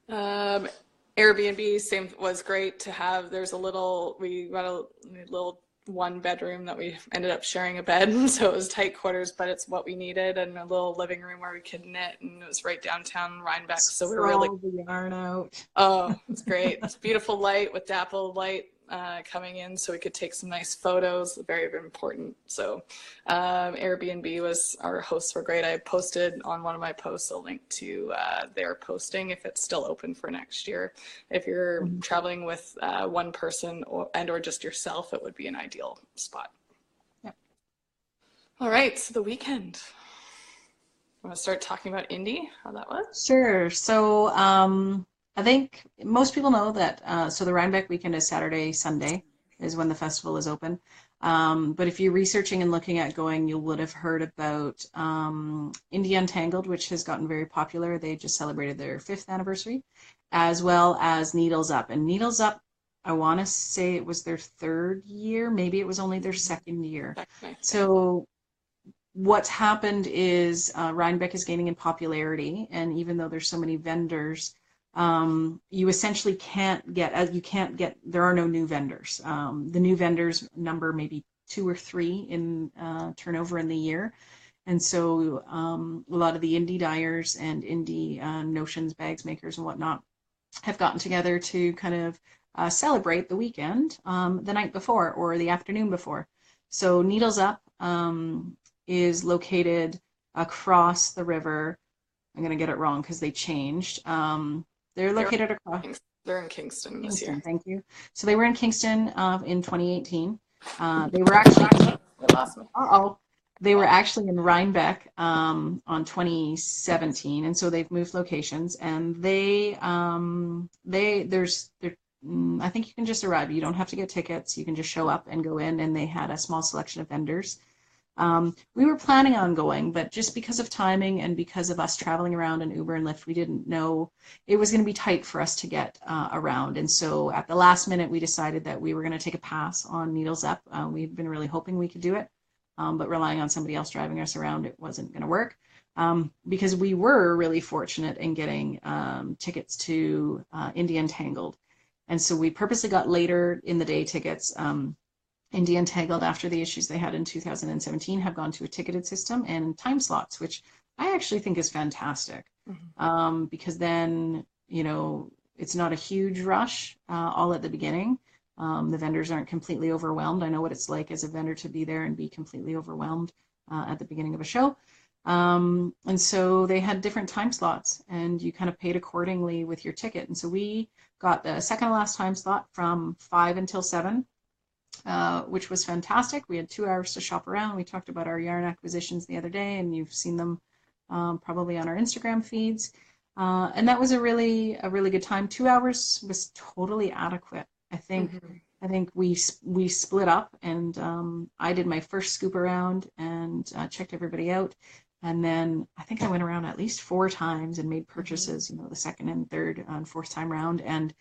Airbnb same was great to have. We got a little 1 bedroom that we ended up sharing a bed, so it was tight quarters, but it's what we needed, and a little living room where we could knit, and it was right downtown Rhinebeck, so we were really the yarn out. Oh, it's great. It's beautiful light with dapple light coming in, so we could take some nice photos. Very, very important. So our hosts were great. I posted on one of my posts a link to their posting if it's still open for next year. If you're traveling with one person or just yourself, it would be an ideal spot. Yep. All right, so the weekend. Want to start talking about Indy, how that was? Sure. So I think most people know that, so the Rhinebeck weekend is Saturday, Sunday is when the festival is open. But if you're researching and looking at going, you would have heard about Indy Untangled, which has gotten very popular. They just celebrated their 5th anniversary, as well as Needles Up. And Needles Up, I want to say it was their 3rd year. Maybe it was only their 2nd year. So what's happened is Rhinebeck is gaining in popularity, and even though there's so many vendors, you essentially can't get, there are no new vendors. The new vendors number maybe 2 or 3 in turnover in the year. And so a lot of the indie dyers and indie notions, bags makers and whatnot have gotten together to kind of celebrate the weekend the night before or the afternoon before. So Needles Up is located across the river. I'm going to get it wrong because they changed. They're They're located across they're in Kingston this year. Kingston. Thank you. So they were in Kingston in 2018. They were actually, It lost me. uh-oh, they were actually in Rhinebeck on 2017, and so they've moved locations. And I think you can just arrive. You don't have to get tickets. You can just show up and go in. And they had a small selection of vendors. We were planning on going, but just because of timing and because of us traveling around in Uber and Lyft, we didn't know it was going to be tight for us to get around. And so at the last minute, we decided that we were going to take a pass on Needles Up. We've been really hoping we could do it, but relying on somebody else driving us around, it wasn't going to work. Because we were really fortunate in getting tickets to Indie Untangled. And so we purposely got later in the day tickets. Indie Untangled, after the issues they had in 2017, have gone to a ticketed system and time slots, which I actually think is fantastic. Because then, it's not a huge rush all at the beginning. The vendors aren't completely overwhelmed. I know what it's like as a vendor to be there and be completely overwhelmed at the beginning of a show. And so they had different time slots, and you kind of paid accordingly with your ticket. And so we got the second to last time slot from 5 until 7. Which was fantastic. We had 2 hours to shop around. We talked about our yarn acquisitions the other day, and you've seen them probably on our Instagram feeds. And that was a really good time. 2 hours was totally adequate. I think we split up, and I did my first scoop around and checked everybody out. And then I think I went around at least 4 times and made purchases, the second and third and fourth time round. And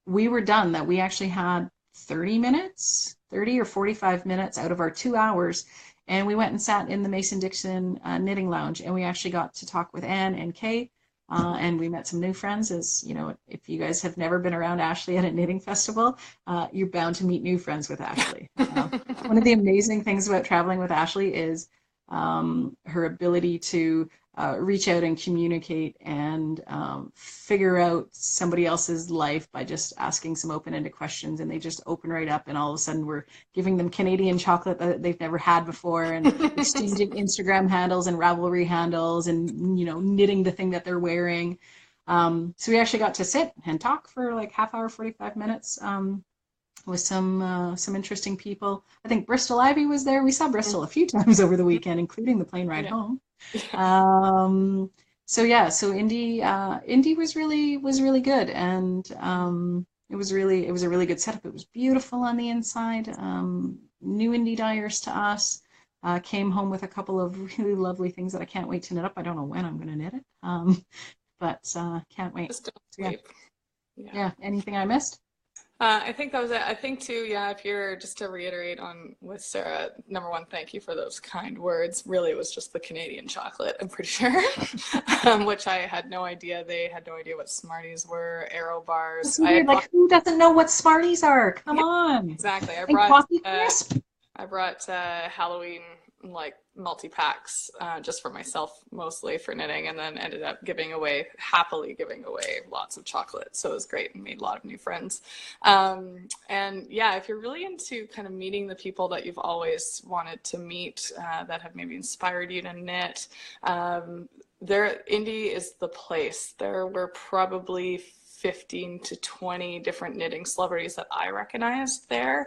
we were done. That we actually had 30 or 45 minutes out of our 2 hours. And we went and sat in the Mason-Dixon Knitting Lounge, and we actually got to talk with Anne and Kay, and we met some new friends. As you know, if you guys have never been around Ashley at a knitting festival, you're bound to meet new friends with Ashley. One of the amazing things about traveling with Ashley is her ability to reach out and communicate and figure out somebody else's life by just asking some open-ended questions, and they just open right up, and all of a sudden we're giving them Canadian chocolate that they've never had before, and exchanging Instagram handles and Ravelry handles, and knitting the thing that they're wearing. So we actually got to sit and talk for like half hour, 45 minutes with some interesting people. I think Bristol Ivy was there. We saw Bristol a few times over the weekend, including the plane ride home. So Indie was really good, and it was a really good setup. It was beautiful on the inside. New indie dyers to us. Came home with a couple of really lovely things that I can't wait to knit up. I don't know when I'm going to knit it, but can't wait. Just don't So, sleep. yeah. Anything I missed? I think that was it. I think too, yeah, if you're just to reiterate on with Sarah, number one, thank you for those kind words. Really, it was just the Canadian chocolate, I'm pretty sure, which I had no idea. They had no idea what Smarties were, Aero bars. It's weird. Like, who doesn't know what Smarties are? Come on. Exactly. And Coffee Crisp. I brought Halloween like multi-packs just for myself mostly for knitting, and then ended up happily giving away lots of chocolate. So it was great and made a lot of new friends. And yeah, if you're really into kind of meeting the people that you've always wanted to meet that have maybe inspired you to knit, Indie is the place. There were probably 15 to 20 different knitting celebrities that I recognized there.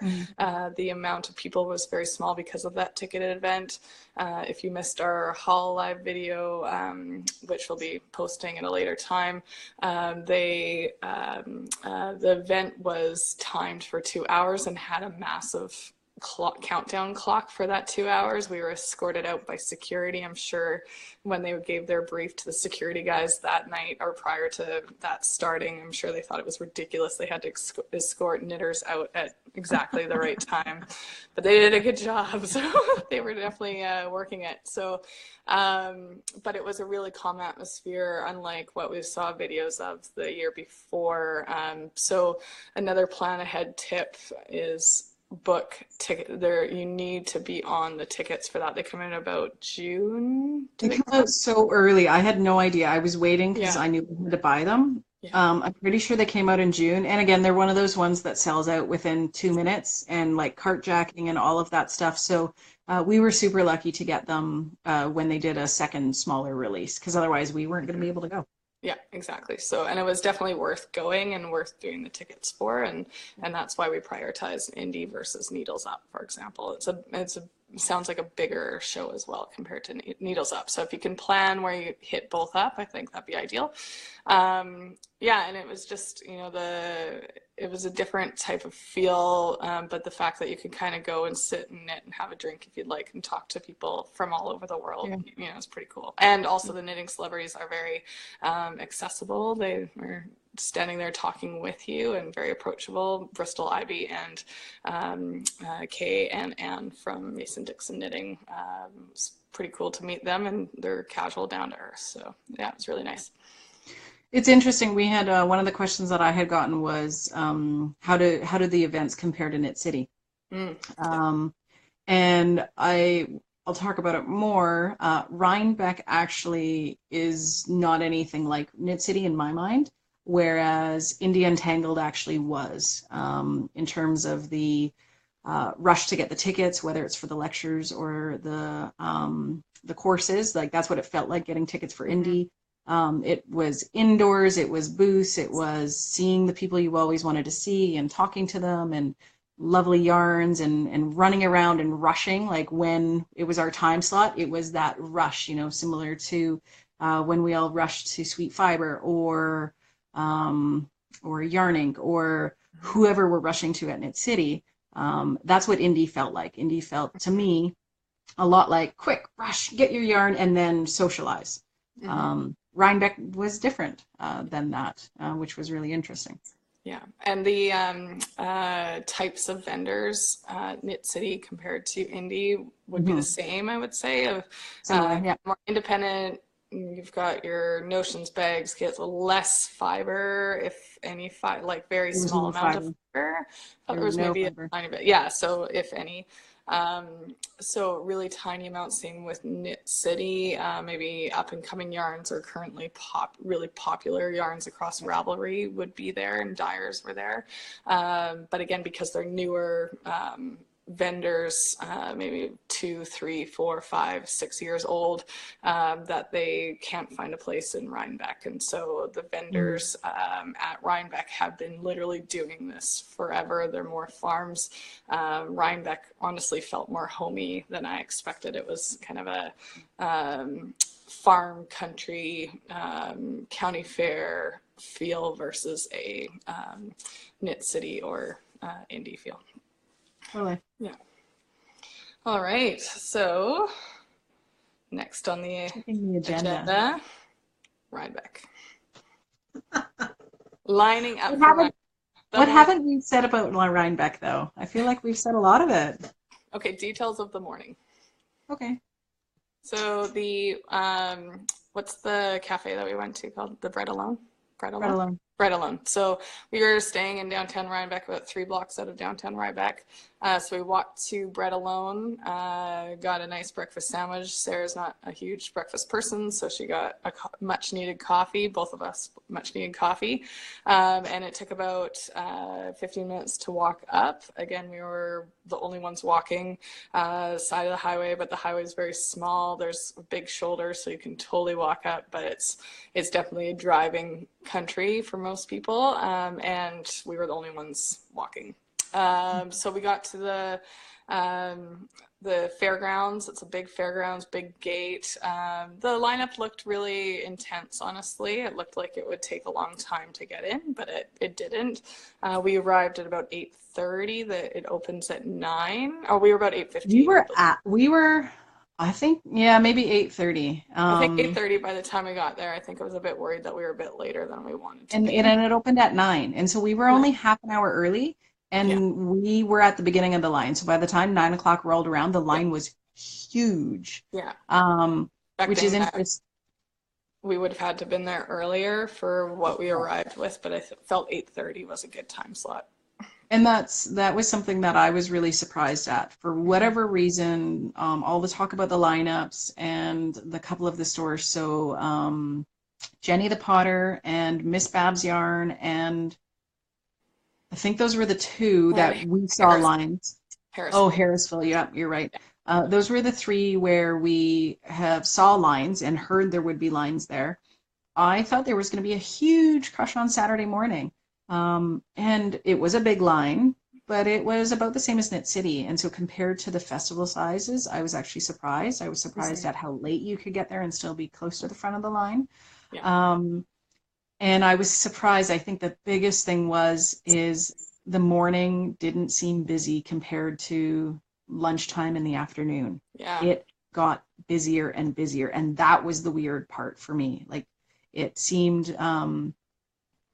The amount of people was very small because of that ticketed event. If you missed our Hall Live video, which we'll be posting at a later time, the event was timed for 2 hours and had a massive countdown clock for that 2 hours. We were escorted out by security. I'm sure when they gave their brief to the security guys that night or prior to that starting, I'm sure they thought it was ridiculous. They had to escort knitters out at exactly the right time, but they did a good job. So they were definitely working it. So, but it was a really calm atmosphere, unlike what we saw videos of the year before. So another plan ahead tip is book ticket there. You need to be on the tickets for that. They come in about June. Do They they come come out? out so early. I had no idea. I was waiting because Yeah, I knew I had to buy them. yeah, I'm pretty sure they came out in June. And again, they're one of those ones that sells out within 2 minutes and like cart jacking and all of that stuff. So we were super lucky to get them when they did a second smaller release because otherwise we weren't going to be able to go. yeah, exactly. So, and it was definitely worth going and worth doing the tickets for, and that's why we prioritize Indie versus Needles Up, for example. It's a sounds like a bigger show as well compared to Needles Up. So if you can plan where you hit both up, I think that'd be ideal. Yeah, and it was just, it was a different type of feel, but the fact that you could kind of go and sit and knit and have a drink if you'd like and talk to people from all over the world, Yeah. is pretty cool. And also the knitting celebrities are very accessible. They were standing there talking with you and very approachable. Bristol, Ivy, and Kay and Anne from Mason Dixon Knitting. It's pretty cool to meet them, and they're casual, down to earth. So yeah, it was really nice. It's interesting. We had one of the questions that I had gotten was how do the events compare to Knit City? Yeah. Um, and I'll talk about it more. Rhinebeck actually is not anything like Knit City in my mind, whereas India Untangled actually was in terms of the rush to get the tickets, whether it's for the lectures or the courses. Like that's what it felt like getting tickets for Mm-hmm. Indie. It was indoors, it was booths, it was seeing the people you always wanted to see and talking to them and lovely yarns and running around and rushing. Like when it was our time slot, it was that rush, similar to when we all rushed to Sweet Fiber or Yarning or whoever we're rushing to at Knit City. That's what Indie felt like. Indie felt to me a lot like quick rush, get your yarn, and then socialize. Mm-hmm. Rhinebeck was different than that, which was really interesting. Yeah, and the types of vendors, Knit City compared to Indie would be the Mm-hmm. same, I would say. Of Similar, yeah. more independent, you've got your Notions bags, get less fiber, if any, like very There was small no amount of fiber. fiber. Thought There there was was no maybe a fiber. tiny bit, yeah. So if any, um, so really tiny amounts. Same with Knit City. Maybe up and coming yarns are currently really popular yarns across Ravelry would be there, and dyers were there. But again, because they're newer vendors, maybe 2, 3, 4, 5, 6 years old, that they can't find a place in Rhinebeck. And so the Mm. vendors at Rhinebeck have been literally doing this forever. They're more farms. Rhinebeck honestly felt more homey than I expected. It was kind of a farm country county fair feel versus a Knit City or Indie feel. Totally. Yeah. All right. So next on the Checking the agenda. agenda, Rhinebeck. Lining up What for Rhinebeck. haven't The what morning. haven't we said about Rhinebeck though? I feel like we've said a lot of it. Okay, details of the morning. Okay. So the what's the cafe that we went to called? The Bread Alone? Bread Right Alone? along. Bread Alone. So we were staying in downtown Rhinebeck, about 3 blocks out of downtown Rhinebeck. So we walked to Bread Alone, got a nice breakfast sandwich. Sarah's not a huge breakfast person, so she got a much needed coffee, both of us much needed coffee. And it took about 15 minutes to walk up. Again, we were the only ones walking side of the highway, but the highway is very small. There's a big shoulder, so you can totally walk up, but it's definitely a driving country for most people, and we were the only ones walking. So we got to the fairgrounds. It's a big fairgrounds, big gate. The lineup looked really intense, honestly. It looked like it would take a long time to get in, but it didn't. We arrived at about 8:30. It opens at 9. Or we were about 8:15. We were I think yeah, maybe 8:30. I think 8:30 by the time we got there. I think I was a bit worried that we were a bit later than we wanted to and be. it opened at 9. And so we were only half an hour early Yeah. and we were at the beginning of the line. So by the time 9 o'clock rolled around, the Yeah. line was huge. Yeah. Which is Expecting that interesting. we would have had to have been there earlier for what we arrived with, but I felt 8:30 was a good time slot. And that was something that I was really surprised at. For Mhm. whatever reason, all the talk about the lineups and the couple of the stores. So Jenny the Potter and Miss Babs Yarn, and I think those were the two And that we saw Harris, lines. Oh, Harrisville. Harrisville, yeah, you're right. Yeah. Those were the three where we have saw lines and heard there would be lines there. I thought there was going to be a huge crush on Saturday morning. And it was a big line, but it was about the same as Knit City. And so compared to the festival sizes, I was actually surprised. I was surprised Mhm. at how late you could get there and still be close to the front of the line. Yeah. Um, and I was surprised. I think the biggest thing is the morning didn't seem busy compared to lunchtime in the afternoon. Yeah. It got busier and busier, and that was the weird part for me. Like it seemed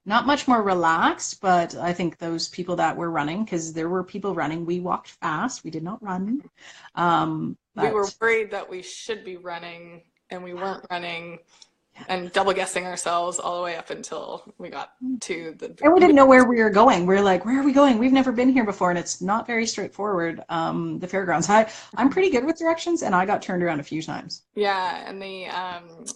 not much more relaxed, but I think those people that were running, because there were people running, we walked fast. We did not run. We were But worried that we should be running and we yeah, weren't running yeah. and double guessing ourselves all the way up until we got to the And we we didn't know where we were going. We are like, where are we going? We've never been here before, and it's not very straightforward. The fairgrounds. I'm pretty good with directions, and I got turned around a few times. Yeah, and the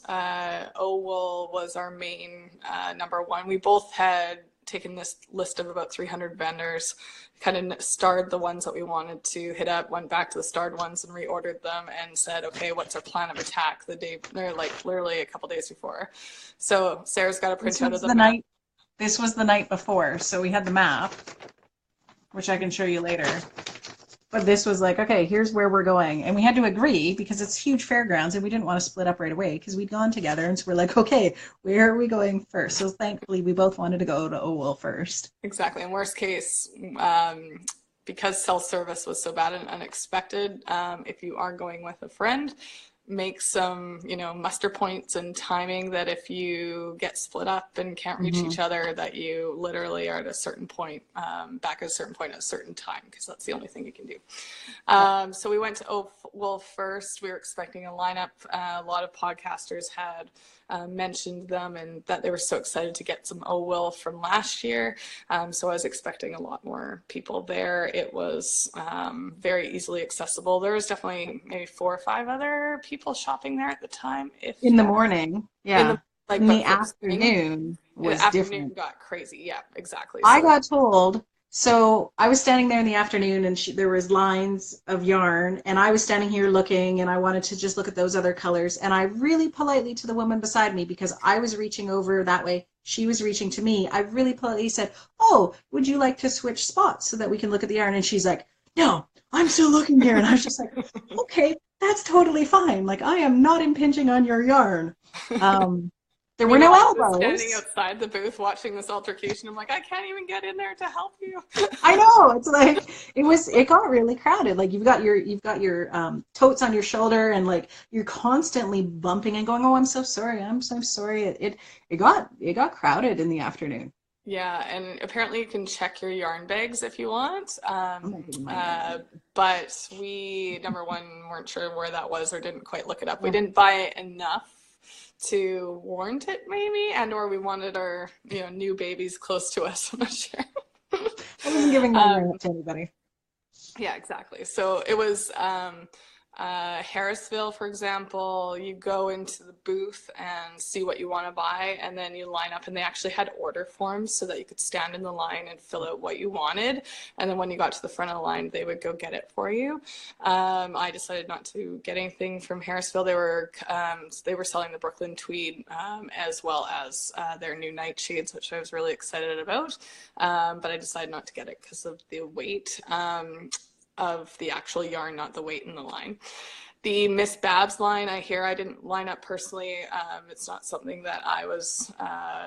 Owl was our main number one. We both had taken this list of about 300 vendors, kind of starred the ones that we wanted to hit up, went back to the starred ones and reordered them and said, okay, what's our plan of attack the day, or like literally a couple days before. So Sarah's got a This printout of was the the map. night. This was the night before, so we had the map, which I can show you later. But this was like, okay, here's where we're going. And we had to agree because it's huge fairgrounds and we didn't want to split up right away because we'd gone together. And so we're like, okay, where are we going first? So thankfully, we both wanted to go to Owell first. Exactly. In worst case, because self-service was so bad and unexpected, if you are going with a friend, make some, muster points and timing that if you get split up and can't reach Mm-hmm. each other, that you literally are at a certain point, back at a certain point at a certain time, because that's the only thing you can do. Yep. So we went to Wolf first. We were expecting a lineup. A lot of podcasters had mentioned them and that they were so excited to get some Will from last year. So I was expecting a lot more people there. It was very easily accessible. There was definitely maybe 4 or 5 other people shopping there at the time, if In the that. morning, In the yeah. like, In the but first thing, afternoon the was afternoon different. got crazy. Yeah, exactly. I So got told, so I was standing there in the afternoon and there was lines of yarn and I was standing here looking and I wanted to just look at those other colors and I really politely to the woman beside me because I was reaching over that way, she was reaching to me. I really politely said, "Oh, would you like to switch spots so that we can look at the yarn?" And she's like, "No, I'm still looking here." And I was just like, "Okay, that's totally fine. Like I am not impinging on your yarn." Um, there were no meanwhile, I was standing elbows. outside the booth watching this altercation. I'm like, I can't even get in there to help you. I know. It's like it got really crowded. Like you've got your totes on your shoulder and like you're constantly bumping and going, "Oh, I'm so sorry. I'm so sorry." It got crowded in the afternoon. Yeah, and apparently you can check your yarn bags if you want. I'm not giving my yarn away. But we, number one, weren't sure where that was or didn't quite look it up. We Yeah. didn't buy enough to warrant it, maybe, and or we wanted our, new babies close to us. I'm not sure. I wasn't giving my yarn Um, up to anybody. Yeah, exactly. So it was Harrisville, for example. You go into the booth and see what you want to buy, and then you line up. And they actually had order forms so that you could stand in the line and fill out what you wanted. And then when you got to the front of the line, they would go get it for you. I decided not to get anything from Harrisville. They were selling the Brooklyn Tweed as well as their new nightshades, which I was really excited about. But I decided not to get it because of the weight. Of the actual yarn, not the weight in the line. The Miss Babs line, I didn't line up personally. It's not something that I was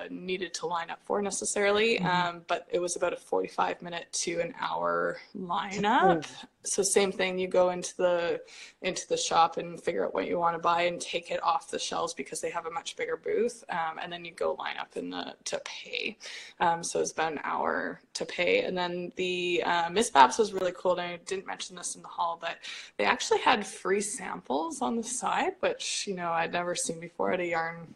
needed to line up for necessarily, Mm-hmm. but it was about a 45-minute to an hour lineup. So same thing, you go into the shop and figure out what you want to buy and take it off the shelves because they have a much bigger booth, and then you go line up to pay. So it's about an hour to pay, and then the Miss Babs was really cool. And I didn't mention this in the hall, but they actually had free samples on the side, which I'd never seen before at a yarn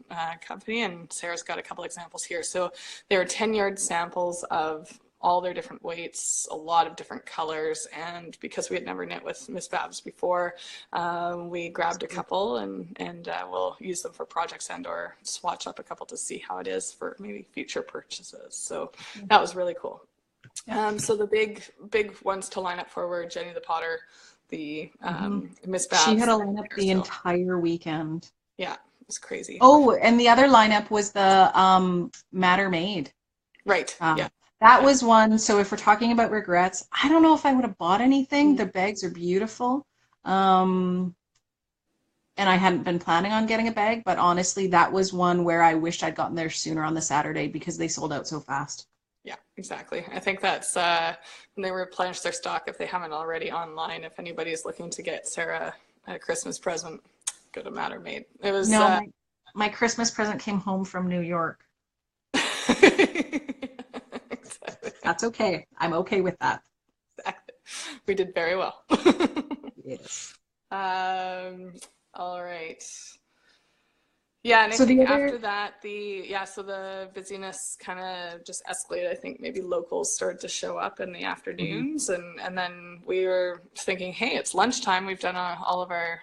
company. And Sarah's got a couple examples here. So there were 10-yard samples of all their different weights, a lot of different colors. And because we had never knit with Miss Babs before, we grabbed a couple and we'll use them for projects and or swatch up a couple to see how it is for maybe future purchases. So that was really cool. So the big ones to line up for were Jenny the Potter, the Miss She had Babs. a lineup the entire weekend. Yeah, it's crazy. Oh, and the other lineup was the Matter Made. Right. Yeah. That was one. So if we're talking about regrets, I don't know if I would have bought anything. The bags are beautiful. And I hadn't been planning on getting a bag, but honestly, that was one where I wished I'd gotten there sooner on the Saturday because they sold out so fast. Yeah, exactly. I think that's when they replenish their stock, if they haven't already online, if anybody's looking to get Sarah a Christmas present, go to Matter Made. It was No, my Christmas present came home from New York. exactly. That's okay. I'm okay with that. Exactly. We did very well. Yes. All right. Yeah, and I So think the other, after that, so the busyness kind of just escalated. I think maybe locals started to show up in the afternoons, and then we were thinking, hey, it's lunchtime. We've done all of our,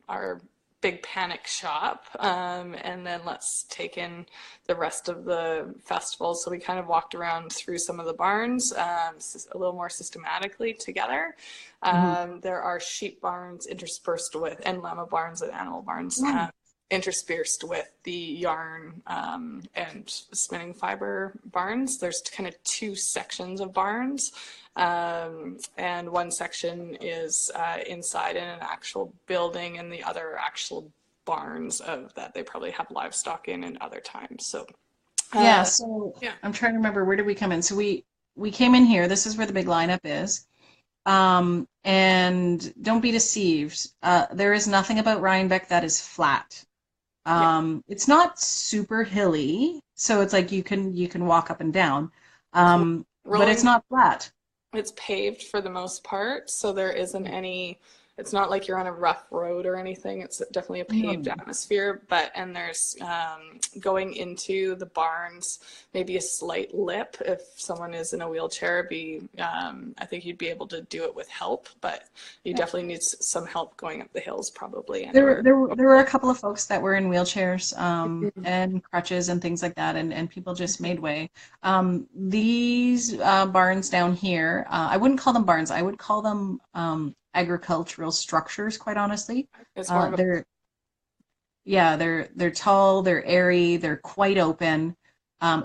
our big panic shop, and then let's take in the rest of the festival. So we kind of walked around through some of the barns a little more systematically together. There are sheep barns interspersed with, and llama barns and animal barns. Interspersed with the yarn and spinning fiber barns. There's kind of two sections of barns, and one section is inside in an actual building, and the other actual barns of that they probably have livestock in other times. So yeah, I'm trying to remember, where did we come in? So we came in here. This is where the big lineup is. And don't be deceived. There is nothing about Rhinebeck that is flat. It's not super hilly, so it's like you can walk up and down, but it's not flat. It's paved for the most part, so there isn't any. It's not like you're on a rough road or anything. It's definitely a paved atmosphere, and there's going into the barns, maybe a slight lip if someone is in a wheelchair. I think you'd be able to do it with help, but you definitely need some help going up the hills probably. There were a couple of folks that were in wheelchairs and crutches and things like that, and people just made way. These barns down here, I wouldn't call them barns. I would call them agricultural structures, quite honestly. They're tall, they're airy, they're quite open,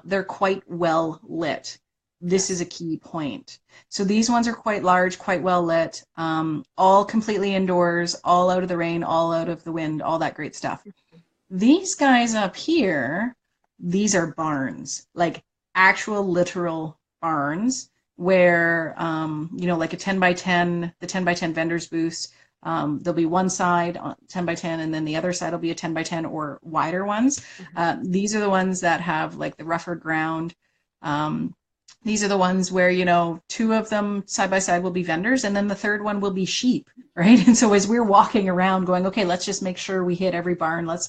they're quite well lit. This is a key point. So these ones are quite large, quite well lit, all completely indoors, all out of the rain, all out of the wind, all that great stuff. These guys up here, these are barns, like actual literal barns, where like a 10 by 10, the 10 by 10 vendors booths, there'll be one side 10 by 10, and then the other side will be a 10 by 10 or wider ones. These are the ones that have like the rougher ground. These are the ones where, two of them side by side will be vendors, and then the third one will be sheep, right? And so as we're walking around going, okay, let's just make sure we hit every barn. Let's,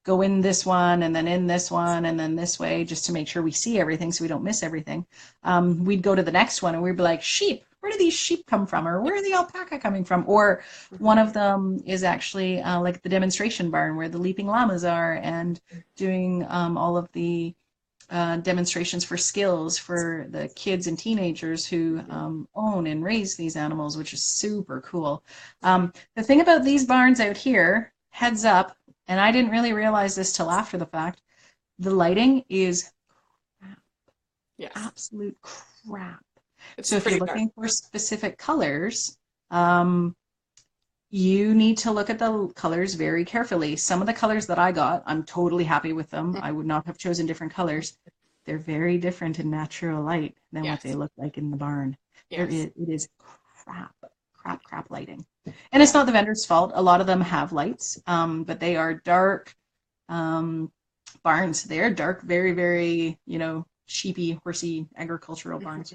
go in this one and then in this one and then this way, just to make sure we see everything so we don't miss everything. We'd go to the next one and we'd be like, sheep, where do these sheep come from? Or where are the alpaca coming from? Or one of them is actually like the demonstration barn where the leaping llamas are, and doing all of the demonstrations for skills for the kids and teenagers who own and raise these animals, which is super cool. The thing about these barns out here, heads up, and I didn't really realize this till after the fact, the lighting is crap. Yes. Absolute crap. It's so if you're looking for specific colors, you need to look at the colors very carefully. Some of the colors that I got, I'm totally happy with them. I would not have chosen different colors. They're very different in natural light than what they look like in the barn. It is crap lighting. And it's not the vendor's fault. A lot of them have lights, but they are dark barns. They're dark, very, very, sheepy, horsey, agricultural barns.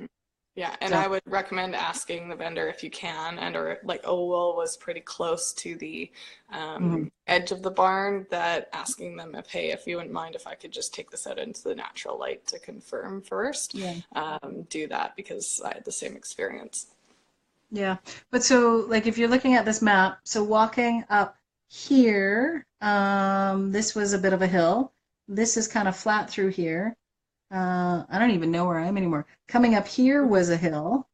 Yeah, and So, I would recommend asking the vendor if you can, and or like Owell was pretty close to the mhm. edge of the barn, that asking them if, hey, if you wouldn't mind if I could just take this out into the natural light to confirm first, Yeah. do that because I had the same experience. Yeah. But so like if you're looking at this map, so walking up here, this was a bit of a hill. This is kind of flat through here. I don't even know where I am anymore. Coming up here was a hill.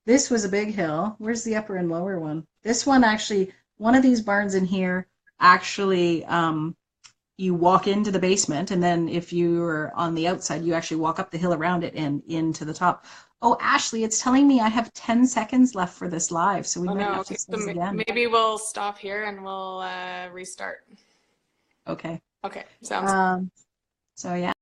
This was a big hill. Where's the upper and lower one? This one actually, one of these barns in here actually, you walk into the basement, and then if you're on the outside, you actually walk up the hill around it and into the top. Oh, Ashley, it's telling me I have 10 seconds left for this live, so we Oh might no, have to okay, say so this again. maybe we'll stop here and we'll restart. Okay. Okay, sounds Um, so yeah.